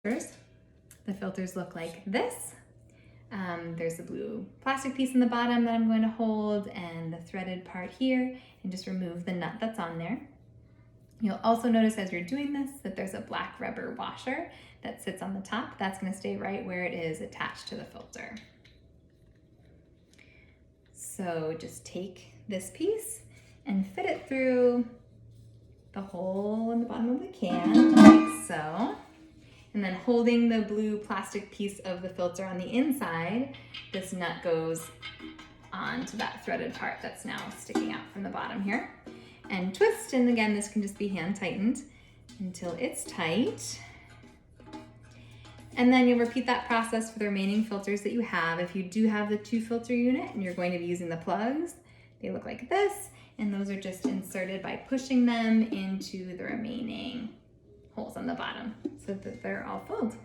The filters look like this. There's a blue plastic piece in the bottom that I'm going to hold and the threaded part here, and just remove the nut that's on there. You'll also notice as you're doing this that there's a black rubber washer that sits on the top. That's going to stay right where it is attached to the filter. So just take this piece and fit it through the hole in the bottom of the can, like so. And then holding the blue plastic piece of the filter on the inside, this nut goes onto that threaded part that's now sticking out from the bottom here. And twist, and again, this can just be hand tightened until it's tight. And then you'll repeat that process for the remaining filters that you have. If you do have the 2-filter unit and you're going to be using the plugs, they look like this, and those are just inserted by pushing them into the remaining holes on the bottom so that they're all filled.